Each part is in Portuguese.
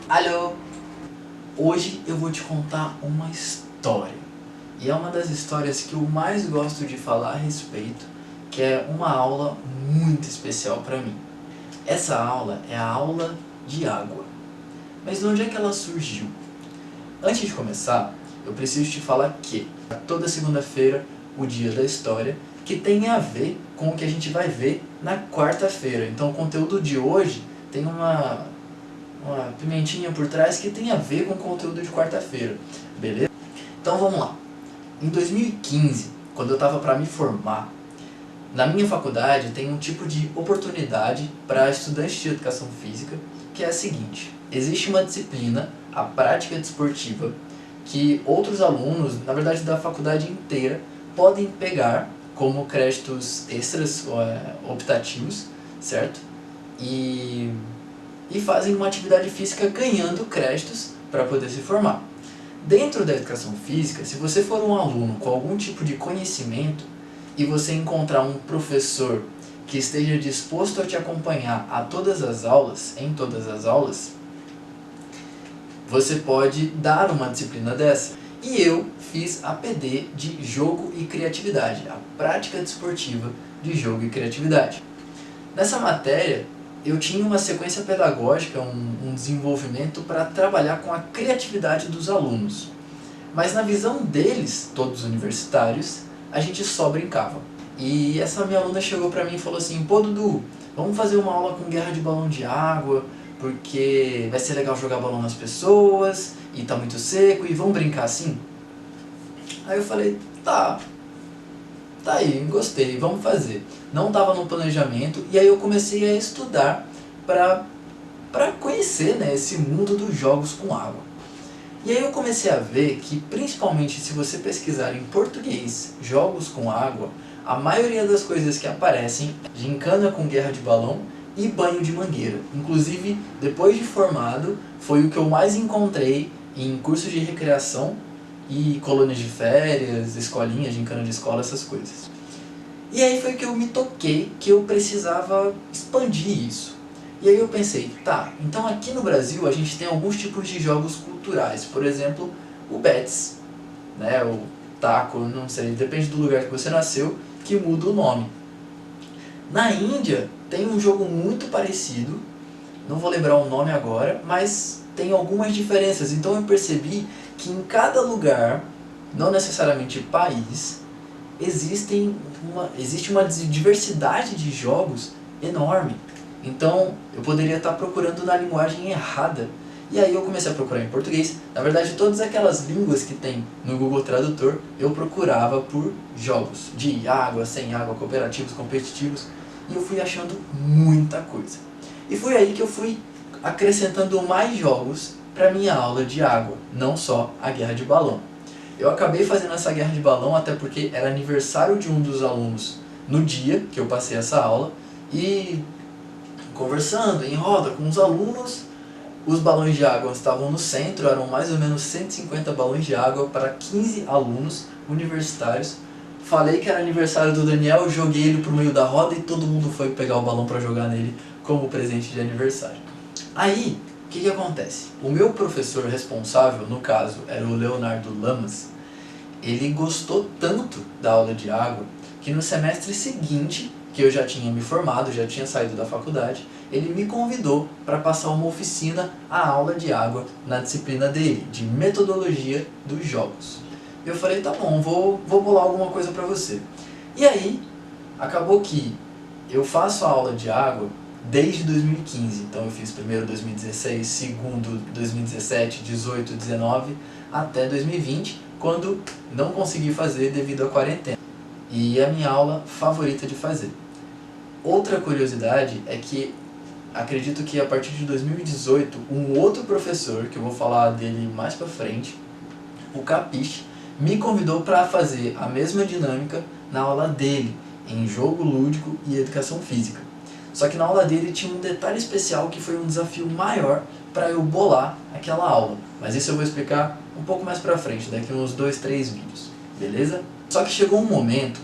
Alô! Hoje eu vou te contar uma história. E é uma das histórias que eu mais gosto de falar a respeito, que é uma aula muito especial para mim. Essa aula é a aula de água. Mas de onde é que ela surgiu? Antes de começar, eu preciso te falar que toda segunda-feira, o dia da história, que tem a ver com o que a gente vai ver na quarta-feira. Então o conteúdo de hoje tem uma pimentinha por trás que tem a ver com o conteúdo de quarta-feira, beleza? Então vamos lá. Em 2015, quando eu estava para me formar, na minha faculdade tem um tipo de oportunidade para estudantes de educação física, que é a seguinte: existe uma disciplina, a prática desportiva, que outros alunos, na verdade da faculdade inteira, podem pegar como créditos extras optativos, certo? E fazem uma atividade física ganhando créditos para poder se formar. Dentro da educação física, se você for um aluno com algum tipo de conhecimento e você encontrar um professor que esteja disposto a te acompanhar a todas as aulas, em todas as aulas, você pode dar uma disciplina dessa. E eu fiz a PD de Jogo e Criatividade, a prática desportiva de jogo e criatividade. Nessa matéria, eu tinha uma sequência pedagógica, um desenvolvimento para trabalhar com a criatividade dos alunos. Mas na visão deles, todos universitários, a gente só brincava. E essa minha aluna chegou para mim e falou assim: pô Dudu, vamos fazer uma aula com guerra de balão de água, porque vai ser legal jogar balão nas pessoas, e tá muito seco, e vamos brincar assim? Aí eu falei, tá aí, gostei, vamos fazer. Não estava no planejamento, e aí eu comecei a estudar para conhecer, né, esse mundo dos jogos com água. E aí eu comecei a ver que, principalmente se você pesquisar em português jogos com água, a maioria das coisas que aparecem é gincana com guerra de balão e banho de mangueira. Inclusive, depois de formado, foi o que eu mais encontrei em cursos de recreação e colônias de férias, escolinhas, gincana de escola, essas coisas. E aí foi que eu me toquei que eu precisava expandir isso. E aí eu pensei, tá, então aqui no Brasil a gente tem alguns tipos de jogos culturais. Por exemplo, o Bets, né, o taco, não sei, depende do lugar que você nasceu, que muda o nome. Na Índia tem um jogo muito parecido, não vou lembrar o nome agora, mas tem algumas diferenças. Então eu percebi que em cada lugar, não necessariamente país, existe uma diversidade de jogos enorme. Então eu poderia estar procurando na linguagem errada. E aí eu comecei a procurar em português. Na verdade, todas aquelas línguas que tem no Google Tradutor, eu procurava por jogos de água, sem água, cooperativos, competitivos. E eu fui achando muita coisa. E foi aí que eu fui acrescentando mais jogos para minha aula de água, não só a guerra de balão. Eu acabei fazendo essa guerra de balão até porque era aniversário de um dos alunos no dia que eu passei essa aula, e conversando em roda com os alunos, os balões de água estavam no centro, eram mais ou menos 150 balões de água para 15 alunos universitários. Falei que era aniversário do Daniel, joguei ele pro meio da roda e todo mundo foi pegar o balão para jogar nele como presente de aniversário. Aí, o que acontece? O meu professor responsável, no caso, era o Leonardo Lamas. Ele gostou tanto da aula de água que no semestre seguinte, que eu já tinha me formado, já tinha saído da faculdade, ele me convidou para passar uma oficina, a aula de água, na disciplina dele, de metodologia dos jogos. Eu falei, tá bom, vou bolar alguma coisa para você. E aí, acabou que eu faço a aula de água desde 2015. Então eu fiz primeiro 2016, segundo 2017, 18, 19, até 2020, quando não consegui fazer devido à quarentena. E é a minha aula favorita de fazer. Outra curiosidade é que acredito que a partir de 2018, um outro professor, que eu vou falar dele mais pra frente, o Capiche, me convidou para fazer a mesma dinâmica na aula dele, em jogo lúdico e educação física. Só que na aula dele tinha um detalhe especial que foi um desafio maior para eu bolar aquela aula. Mas isso eu vou explicar um pouco mais pra frente, daqui uns 2, 3 vídeos, beleza? Só que chegou um momento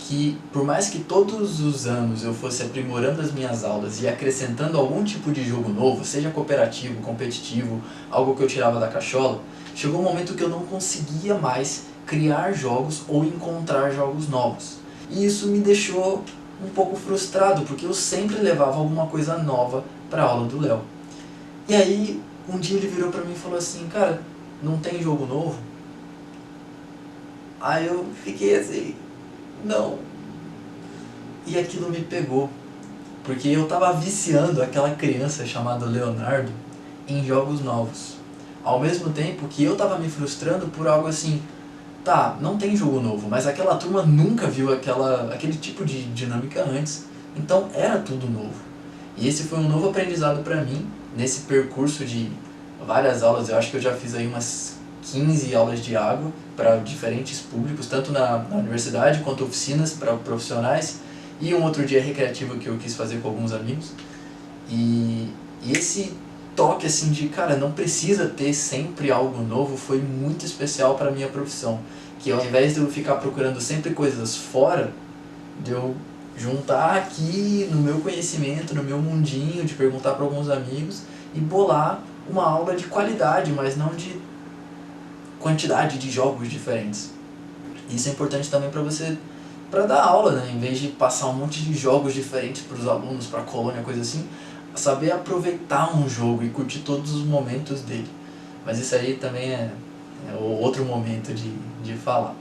que, por mais que todos os anos eu fosse aprimorando as minhas aulas e acrescentando algum tipo de jogo novo, seja cooperativo, competitivo, algo que eu tirava da cachola, chegou um momento que eu não conseguia mais criar jogos ou encontrar jogos novos. E isso me deixou um pouco frustrado, porque eu sempre levava alguma coisa nova para a aula do Léo. E aí, um dia ele virou para mim e falou assim, cara, não tem jogo novo? Aí eu fiquei assim, não. E aquilo me pegou, porque eu tava viciando aquela criança chamada Leonardo em jogos novos. Ao mesmo tempo que eu tava me frustrando por algo assim, tá, não tem jogo novo, mas aquela turma nunca viu aquele tipo de dinâmica antes, então era tudo novo. E esse foi um novo aprendizado para mim, nesse percurso de várias aulas. Eu acho que eu já fiz aí umas 15 aulas de água para diferentes públicos, tanto na universidade quanto oficinas para profissionais, e um outro dia recreativo que eu quis fazer com alguns amigos. E esse toque assim de, cara, não precisa ter sempre algo novo, foi muito especial para a minha profissão. Que ao invés de eu ficar procurando sempre coisas fora, de eu juntar aqui no meu conhecimento, no meu mundinho, de perguntar para alguns amigos e bolar uma aula de qualidade, mas não de quantidade de jogos diferentes. Isso é importante também para você, para dar aula, né? Em vez de passar um monte de jogos diferentes para os alunos, para a colônia, coisa assim, saber aproveitar um jogo e curtir todos os momentos dele. Mas isso aí também é outro momento de falar.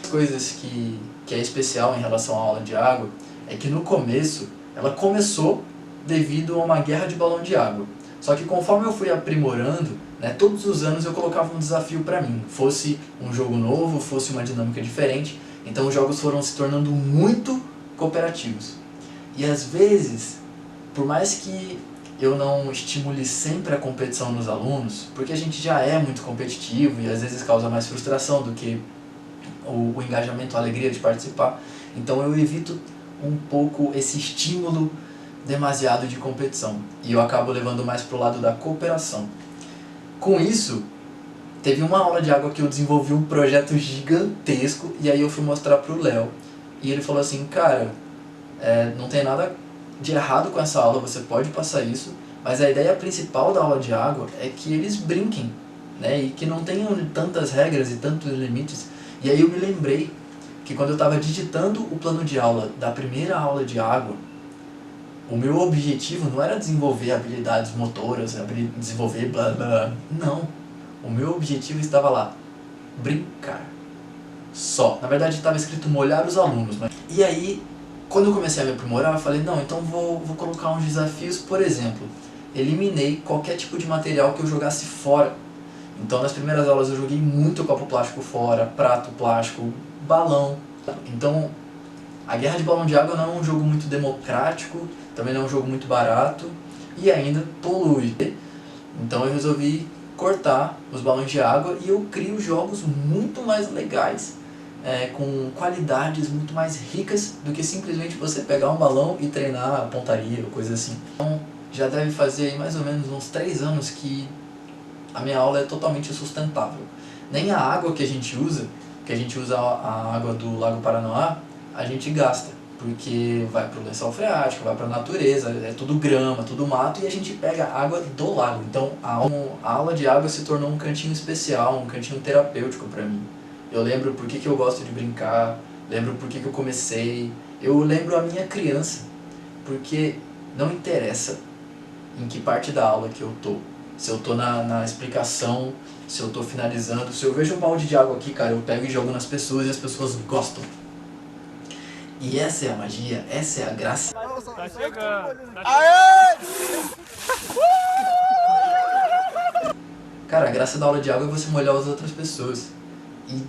Coisas que é especial em relação à aula de água é que no começo ela começou devido a uma guerra de balão de água. Só que conforme eu fui aprimorando, né, todos os anos eu colocava um desafio para mim, fosse um jogo novo, fosse uma dinâmica diferente. Então os jogos foram se tornando muito cooperativos. E às vezes, por mais que eu não estimule sempre a competição nos alunos, porque a gente já é muito competitivo e às vezes causa mais frustração do que o engajamento, a alegria de participar. Então eu evito um pouco esse estímulo demasiado de competição e eu acabo levando mais para o lado da cooperação. Com isso, teve uma aula de água que eu desenvolvi um projeto gigantesco e aí eu fui mostrar para o Léo e ele falou assim, cara, não tem nada de errado com essa aula, você pode passar isso, mas a ideia principal da aula de água é que eles brinquem, né, e que não tenham tantas regras e tantos limites. E aí eu me lembrei que quando eu estava digitando o plano de aula da primeira aula de água, o meu objetivo não era desenvolver habilidades motoras, desenvolver blá blá, não. O meu objetivo estava lá, brincar. Só. Na verdade estava escrito molhar os alunos. Mas... E aí, quando eu comecei a me aprimorar, eu falei, não, então vou colocar uns desafios, por exemplo, eliminei qualquer tipo de material que eu jogasse fora. Então nas primeiras aulas eu joguei muito copo plástico fora, prato plástico, balão. Então a guerra de balão de água não é um jogo muito democrático, também não é um jogo muito barato e ainda polui. Então eu resolvi cortar os balões de água e eu crio jogos muito mais legais, com qualidades muito mais ricas do que simplesmente você pegar um balão e treinar a pontaria ou coisa assim. Então já deve fazer aí mais ou menos uns 3 anos que a minha aula é totalmente sustentável. Nem a água que a gente usa a água do Lago Paranoá, a gente gasta, porque vai para o lençol freático, vai para a natureza, é tudo grama, tudo mato, e a gente pega a água do lago. Então a aula de água se tornou um cantinho especial, um cantinho terapêutico para mim. Eu lembro por que eu gosto de brincar, lembro por que eu comecei, eu lembro a minha criança, porque não interessa em que parte da aula que eu tô. Se eu tô na explicação, se eu tô finalizando, se eu vejo um balde de água aqui, cara, eu pego e jogo nas pessoas e as pessoas gostam. E essa é a magia, essa é a graça. Tá chegando. Aê! Cara, a graça da aula de água é você molhar as outras pessoas. E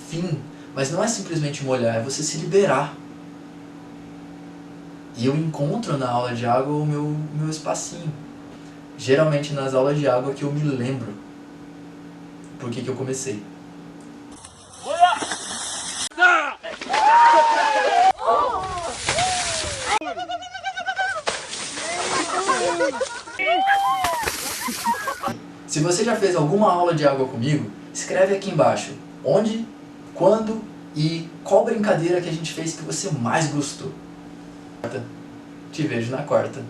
fim. Mas não é simplesmente molhar, é você se liberar. E eu encontro na aula de água o meu espacinho. Geralmente nas aulas de água que eu me lembro por que eu comecei. Se você já fez alguma aula de água comigo, escreve aqui embaixo onde, quando E qual brincadeira que a gente fez que você mais gostou? Te vejo na quarta.